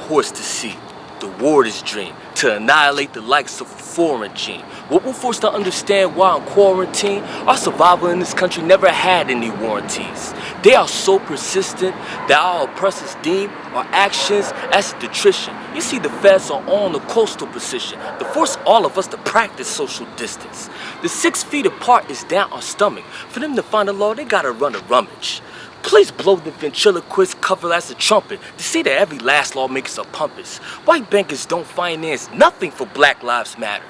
horse to see. The warrior's dream, to annihilate the likes of a foreign gene. What we're forced to understand while in quarantine, our survival in this country never had any warranties. They are so persistent that our oppressors deem our actions as detrition. You see, the feds are on the coastal position to force all of us to practice social distance. The 6 feet apart is down our stomach. For them to find a law, they gotta run a rummage. Please blow the ventriloquist cover as a trumpet to see that every last lawmaker's a pompous. White bankers don't finance nothing for Black Lives Matter,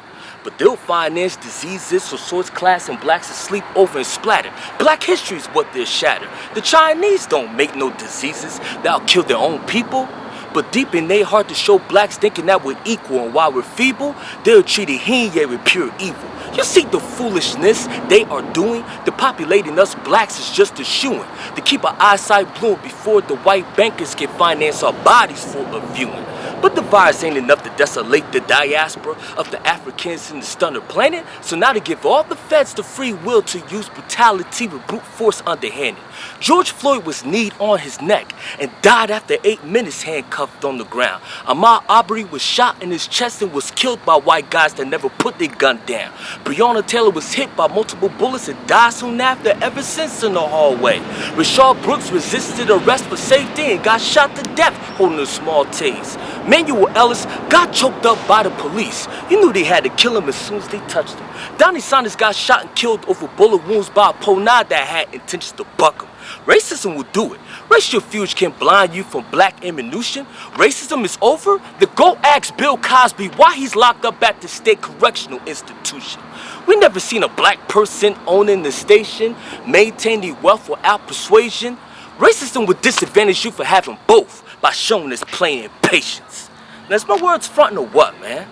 but they'll finance diseases so source class and blacks asleep over and splattered. Black history is what they're shattered. The Chinese don't make no diseases that'll kill their own people, but deep in their heart to show blacks thinking that we're equal and while we're feeble, they'll treat Hinye with pure evil. You see the foolishness they are doing? Depopulating us blacks is just a shoo-in to keep our eyesight blooming before the white bankers can finance our bodies for a viewing. But the virus ain't enough to desolate the diaspora of the Africans in the stunner planet. So now to give all the feds the free will to use brutality with brute force underhanded. George Floyd was kneed on his neck and died after 8 minutes handcuffed on the ground. Ahmaud Arbery was shot in his chest and was killed by white guys that never put their gun down. Breonna Taylor was hit by multiple bullets and died soon after, ever since in the hallway. Rayshard Brooks resisted arrest for safety and got shot to death holding a small tase. Manuel Ellis got choked up by the police. You knew they had to kill him as soon as they touched him. Donnie Saunders got shot and killed over bullet wounds by a ponad that had intentions to buck him. Racism will do it. Racial fuge can blind you from black ammunition. Racism is over? Then go ask Bill Cosby why he's locked up at the state correctional institution. We never seen a black person owning the station, maintaining wealth without persuasion. Racism would disadvantage you for having both by showing us plain patience. Now, is my words frontin' or what, man?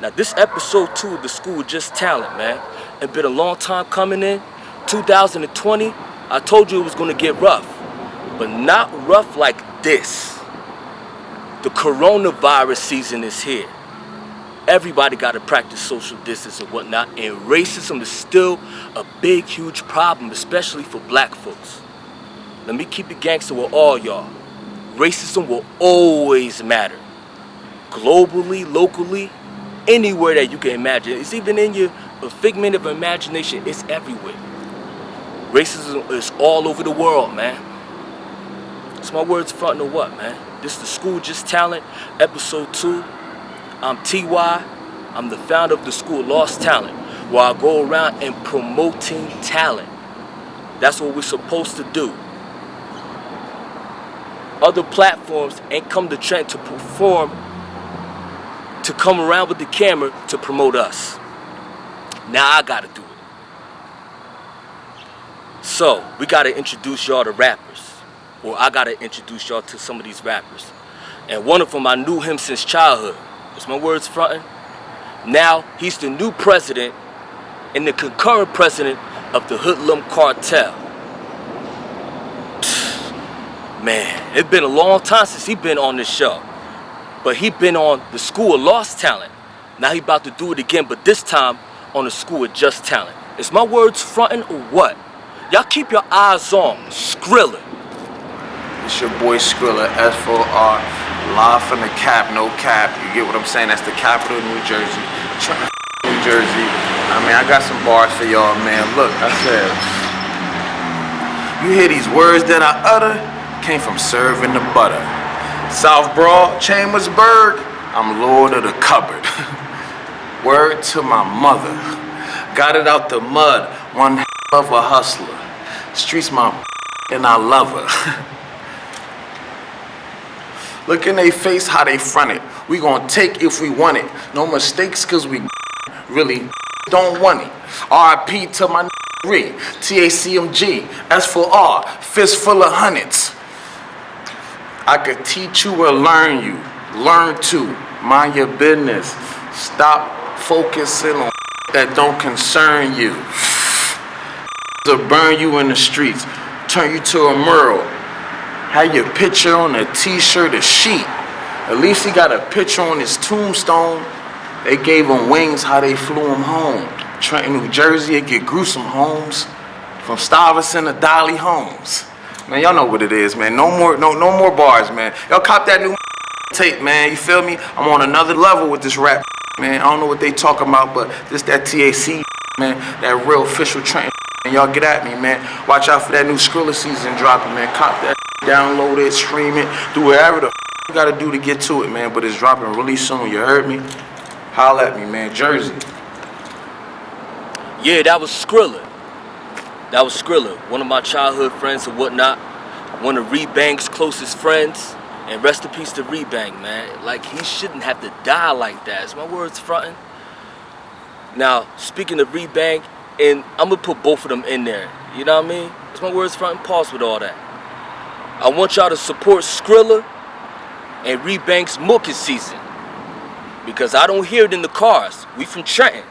Now, this episode 2 of the School of Just Talent, man. It's been a long time coming in. 2020, I told you it was gonna get rough, but not rough like this. The coronavirus season is here. Everybody gotta practice social distance and whatnot, and racism is still a big, huge problem, especially for black folks. Let me keep it gangster with all y'all. Racism will always matter. Globally, locally, anywhere that you can imagine. It's even in your figment of imagination. It's everywhere. Racism is all over the world, man. It's my words frontin' or what, man? This is the School Just Talent, episode 2. I'm Teewhaay. I'm the founder of the School of Lost Talent, where I go around and promoting talent. That's what we're supposed to do. Other platforms ain't come to Trenton to perform, to come around with the camera to promote us. Now I gotta do it. So, we gotta introduce y'all to rappers. Or I gotta introduce y'all to some of these rappers. And one of them, I knew him since childhood. Is my words frontin'? Now, he's the new president and the concurrent president of the Hoodlum Cartel. Man, it's been a long time since he been on this show. But he been on the School of Lost Talent. Now he about to do it again, but this time on the School of Just Talent. Is my words frontin' or what? Y'all keep your eyes on Skrilla. It's your boy Skrilla, S4R, live from the cap, no cap. You get what I'm saying? That's the capital of New Jersey. Trenton, New Jersey. I mean, I got some bars for y'all, man. Look, I said, you hear these words that I utter? Came from serving the butter. South Broad, Chambersburg, I'm lord of the cupboard. Word to my mother. Got it out the mud, one hell of a hustler. Streets my and I love her. Look in they face how they front it. We gon' take if we want it. No mistakes cause we really don't want it. R.I.P. to my Ree, TACMG, S4R, fist full of hundreds. I could teach you or learn you. Learn to mind your business. Stop focusing on that don't concern you. To burn you in the streets, turn you to a mural. Have your picture on a t-shirt, a sheet. At least he got a picture on his tombstone. They gave him wings, how they flew him home. Trenton, New Jersey, it get gruesome homes. From Stuyvesant to Dolly Homes. Man, y'all know what it is, man. No more bars, man. Y'all cop that new tape, man. You feel me? I'm on another level with this rap, man. I don't know what they talking about, but this that TAC, man. That real official Trenton. And y'all get at me, man. Watch out for that new Skrilla season dropping, man. Cop that, download it, stream it, do whatever the you gotta do to get to it, man. But it's dropping really soon. You heard me? Holla at me, man. Jersey. Yeah, that was Skrilla. That was Skrilla, one of my childhood friends and whatnot. One of Rebang's closest friends. And rest in peace to Rebang, man. Like, he shouldn't have to die like that. Is my words fronting? Now, speaking of Rebang, and I'm gonna put both of them in there. You know what I mean? Is my words fronting? Pause with all that. I want y'all to support Skrilla and Rebang's Mookie season. Because I don't hear it in the cars. We from Trenton.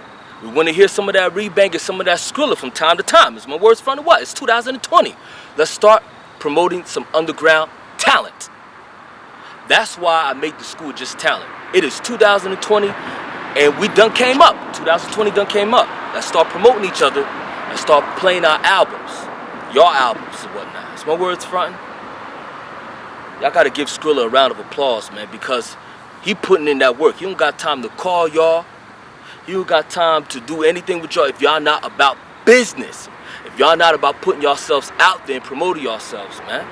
We want to hear some of that Rebang and some of that Skrilla from time to time. Is my words fronting what? It's 2020. Let's start promoting some underground talent. That's why I made the school just talent. It is 2020 and we done came up. 2020 done came up. Let's start promoting each other and start playing our albums. Your albums and whatnot. Is my words fronting? Y'all gotta give Skrilla a round of applause, man, because he putting in that work. He don't got time to call y'all. He don't got time to do anything with y'all if y'all not about business. If y'all not about putting yourselves out there and promoting yourselves, man.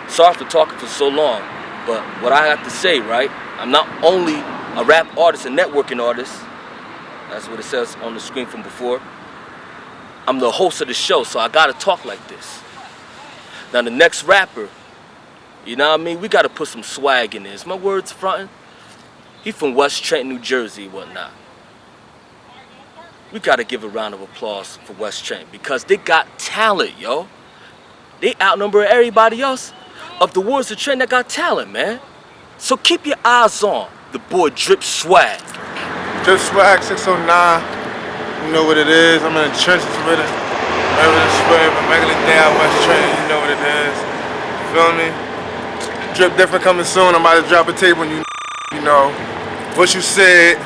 Sorry for talking for so long, but what I have to say, right? I'm not only a rap artist and networking artist. That's what it says on the screen from before. I'm the host of the show, so I gotta talk like this. Now the next rapper, you know what I mean? We gotta put some swag in this. My words fronting. He from West Trenton, New Jersey and whatnot. We gotta give a round of applause for West Trenton because they got talent, yo. They outnumber everybody else of the wards of Trenton that got talent, man. So keep your eyes on the boy Drip Swag. Drip Swag 609. You know what it is. I'm in the trenches with it. Wherever the spread, but regular day out West Trenton, you know what it is. Feel me? Drip different coming soon. I'm about to drop a tape on you. You know what you said.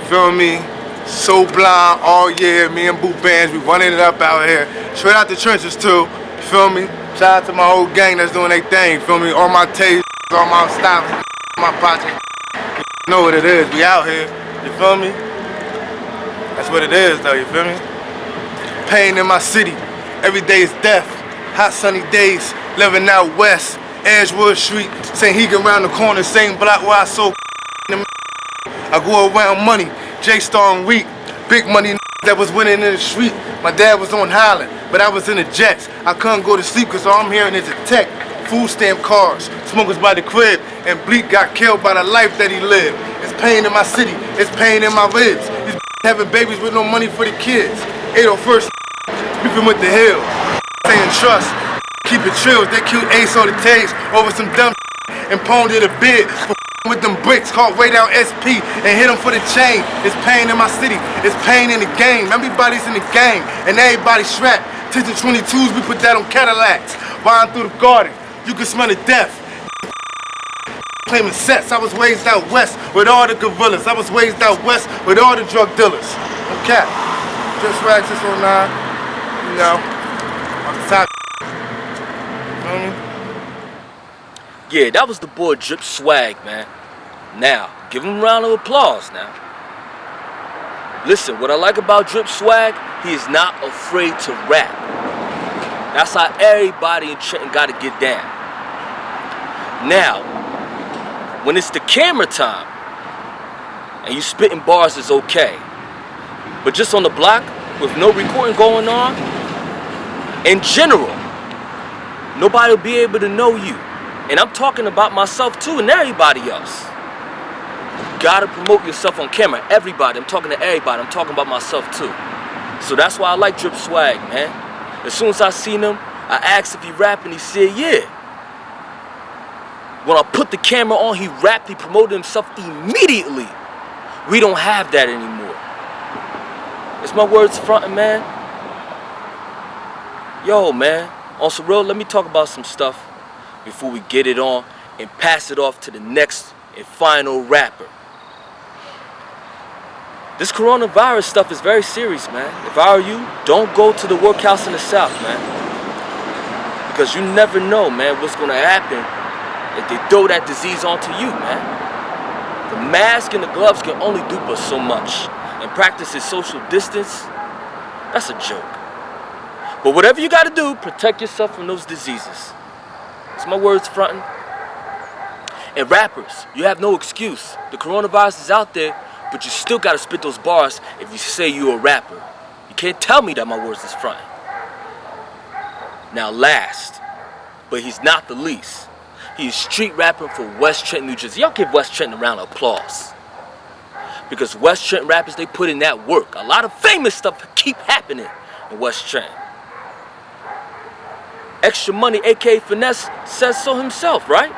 Feel me? So blind all year. Me and Boot Bands, we running it up out here. Straight out the trenches too. Feel me? Shout out to my whole gang that's doing their thing. Feel me? All my tapes, all my styles, my project. You know what it is. We out here. You feel me? That's what it is though. You feel me? Pain in my city. Every day is death. Hot sunny days. Living out west. Edgewood Street. St. Hegan around the corner. Same block where I sold. I go around money. J-Star and Reek. Big money that was winning in the street. My dad was on Highland, but I was in the jets. I couldn't go to sleep because all I'm hearing is a tech. Food stamp cars, smokers by the crib, and Bleak got killed by the life that he lived. It's pain in my city, it's pain in my ribs. These having babies with no money for the kids. 801st, beefing with the hill. Saying trust, keep it chill. They killed Ace on the tags over some dumb and pawned it a bid for with them bricks, called way down SP and hit them for the chain. It's pain in my city, it's pain in the game. Everybody's in the game and everybody's strapped. Tinted 22s, we put that on Cadillacs. Riding through the garden, you can smell the death. Claiming sets, I was raised out west with all the gorillas. I was raised out west with all the drug dealers. Okay, just Swag 609, you know, on the top. Feel me? Yeah, that was the boy Drip Swag, man. Now, give him a round of applause now. Listen, what I like about Drip Swag, he is not afraid to rap. That's how everybody in Trenton gotta get down. Now, when it's the camera time, and you spitting bars is okay. But just on the block, with no recording going on, in general, nobody will be able to know you. And I'm talking about myself too and everybody else. You gotta promote yourself on camera. Everybody, I'm talking to everybody. I'm talking about myself too. So that's why I like Drip Swag, man. As soon as I seen him, I asked if he rapped and he said, yeah. When I put the camera on, he rapped, he promoted himself immediately. We don't have that anymore. It's my words fronting, man. Yo, man, on some real, let me talk about some stuff before we get it on and pass it off to the next and final rapper. This coronavirus stuff is very serious, man. If I were you, don't go to the workhouse in the South, man. Because you never know, man, what's gonna happen if they throw that disease onto you, man. The mask and the gloves can only do but so much. And practicing social distance, that's a joke. But whatever you gotta do, protect yourself from those diseases. It's my words frontin'. And rappers, you have no excuse. The coronavirus is out there, but you still gotta spit those bars if you say you're a rapper. You can't tell me that my words is frontin'. Now last, but he's not the least, he is street rapping for West Trenton, New Jersey. Y'all give West Trenton a round of applause. Because West Trenton rappers, they put in that work. A lot of famous stuff keep happening in West Trenton. Extra Money, aka Finesse, says so himself, right?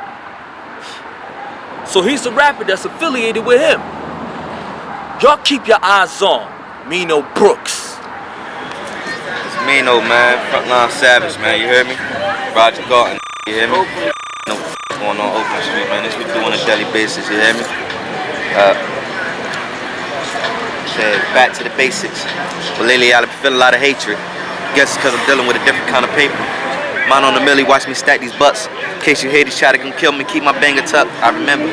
So he's a rapper that's affiliated with him. Y'all keep your eyes on Mino Brooks. It's Mino, man. Frontline Savage, man. You hear me? Roger Garden, you hear me? No going on Oakland Street, man. This we do on a daily basis, you hear me? Back to the basics. But lately I feel a lot of hatred. Guess it's because I'm dealing with a different kind of paper. Mine on the millie, watch me stack these butts. In case you haters try to come kill me, keep my banger tucked. I remember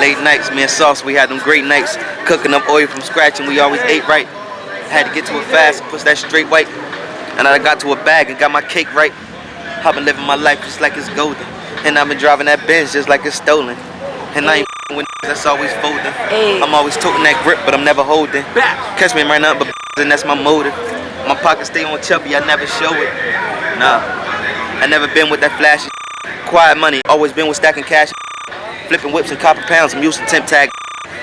late nights, me and Sauce, we had them great nights. Cooking up oil from scratch and we always ate right. Had to get to it fast and push that straight white. And I got to a bag and got my cake right. I've been living my life just like it's golden. And I've been driving that Benz just like it's stolen. And I ain't with that's always folding. I'm always toting that grip, but I'm never holding. Catch me right now, but and that's my motive. My pockets stay on chubby, I never show it. Nah, I never been with that flashy. Quiet money, always been with stacking cash. Flipping whips and copper pounds, I'm used to temp tag.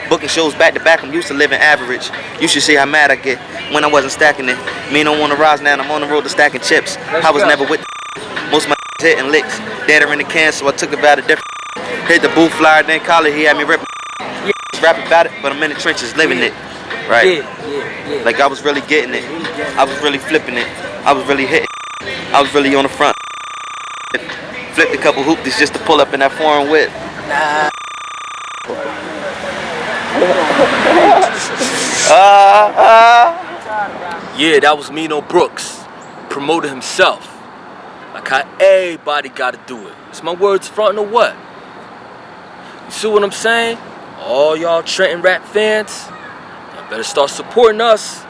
Booking shows back to back, I'm used to living average. You should see how mad I get when I wasn't stacking it. Me don't wanna rise now, I'm on the road to stacking chips. I was never with most of my hitting licks. Dead are in the can, so I took about a different. Hit the booth flyer, then collar, he had me ripping. Rap about it, but I'm in the trenches living it. Right? Like I was really getting it. I was really flipping it. I was really hitting. I was really on the front. Flipped a couple hoopties just to pull up in that foreign whip. Yeah, that was Mino Brooks. Promoted himself. Like how everybody gotta do it. It's my words frontin' or what? You see what I'm saying? All y'all Trenton rap fans, y'all better start supporting us.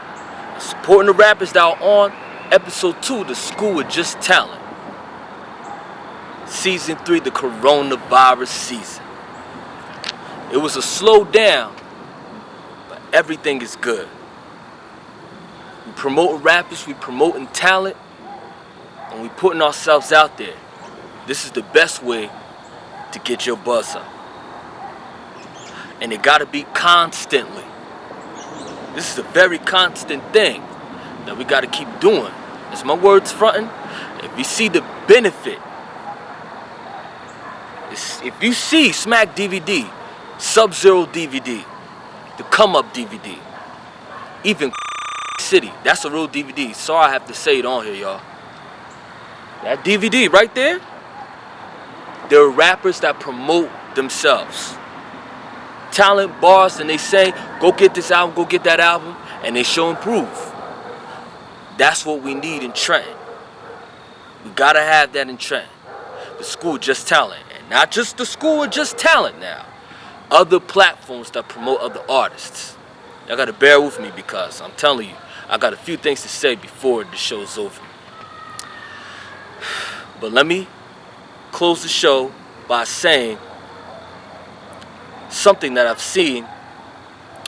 Supporting the rappers that are on episode 2, The School with Just Talent. Season 3, the coronavirus season. It was a slow down, but everything is good. We promoting rappers, we promoting talent, and we putting ourselves out there. This is the best way to get your buzz up. And it gotta be constantly. This is a very constant thing that we gotta keep doing. It's my words frontin'. If you see the benefit, if you see Smack DVD, Sub-Zero DVD, the Come Up DVD, even City, that's a real DVD. Sorry I have to say it on here, y'all. That DVD right there, there are rappers that promote themselves. Talent bars, and they say, go get this album, go get that album, and they show and prove. That's what we need in Trenton. We gotta have that in Trenton. The School of Just Talent. And not just the School of Just Talent now. Other platforms that promote other artists. Y'all gotta bear with me because I'm telling you, I got a few things to say before the show's over. But let me close the show by saying something that I've seen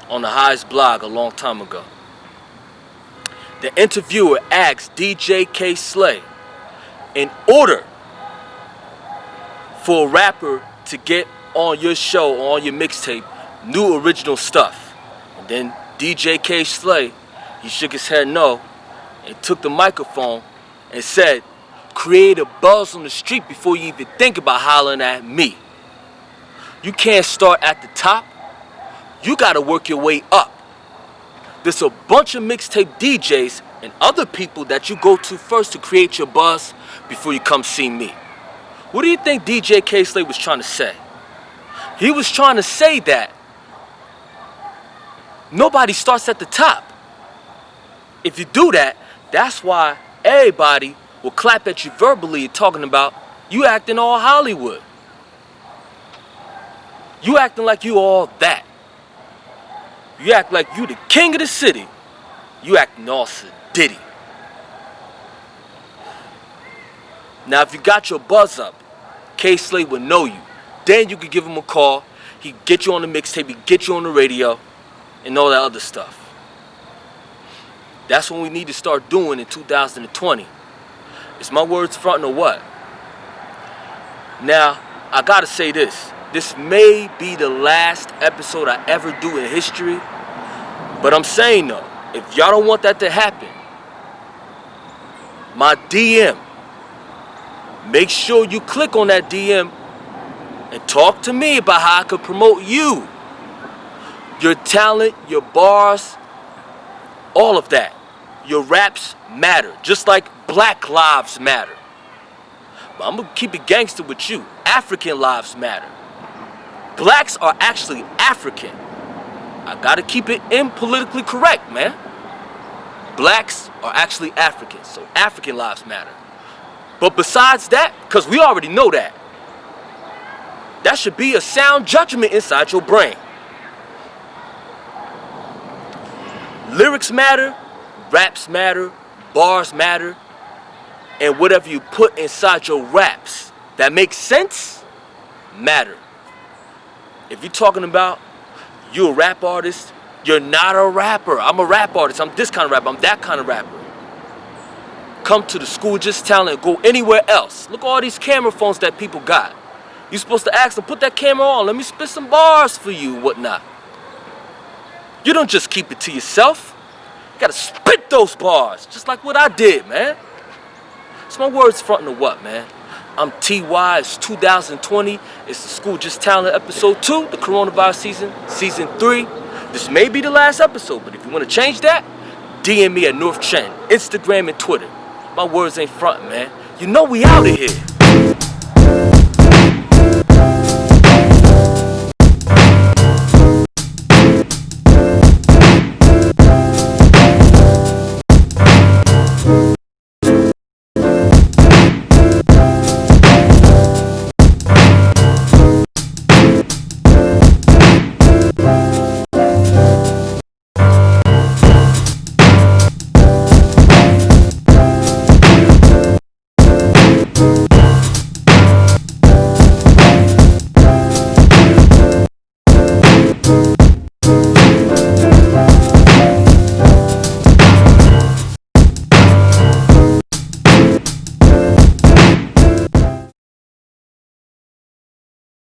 on the Highest blog a long time ago. The interviewer asked DJ K Slay, in order for a rapper to get on your show or on your mixtape, new original stuff. And then DJ K Slay, he shook his head no and took the microphone and said, create a buzz on the street before you even think about hollering at me. You can't start at the top. You gotta work your way up. There's a bunch of mixtape DJs and other people that you go to first to create your buzz before you come see me. What do you think DJ K Slay was trying to say? He was trying to say that nobody starts at the top. If you do that, that's why everybody will clap at you verbally talking about you acting all Hollywood. You acting like you all that. You act like you the king of the city. You acting all sedity. Now, if you got your buzz up, K-Slade would know you. Then you could give him a call. He'd get you on the mixtape. He'd get you on the radio. And all that other stuff. That's what we need to start doing in 2020. Is my words fronting or what? Now, I gotta say this. This may be the last episode I ever do in history. But I'm saying though, if y'all don't want that to happen, my DM, make sure you click on that DM and talk to me about how I could promote you. Your talent, your bars, all of that. Your raps matter, just like Black lives matter. But I'm gonna keep it gangster with you. African lives matter. Blacks are actually African. I gotta keep it politically correct, man. Blacks are actually African, so African lives matter. But besides that, because we already know that, that should be a sound judgment inside your brain. Lyrics matter, raps matter, bars matter, and whatever you put inside your raps that makes sense, matter. If you're talking about you a rap artist, you're not a rapper. I'm a rap artist. I'm this kind of rapper. I'm that kind of rapper. Come to the School Just Talent, go anywhere else. Look at all these camera phones that people got. You're supposed to ask them, put that camera on, let me spit some bars for you, whatnot. You don't just keep it to yourself. You gotta spit those bars, just like what I did, man. It's my words fronting or what, man? I'm Teewhaay, it's 2020. It's the School Just Talent episode 2, the coronavirus season 3. This may be the last episode, but if you wanna change that, DM me at North Trenton, Instagram and Twitter. My words ain't fronting, man. You know we out of here.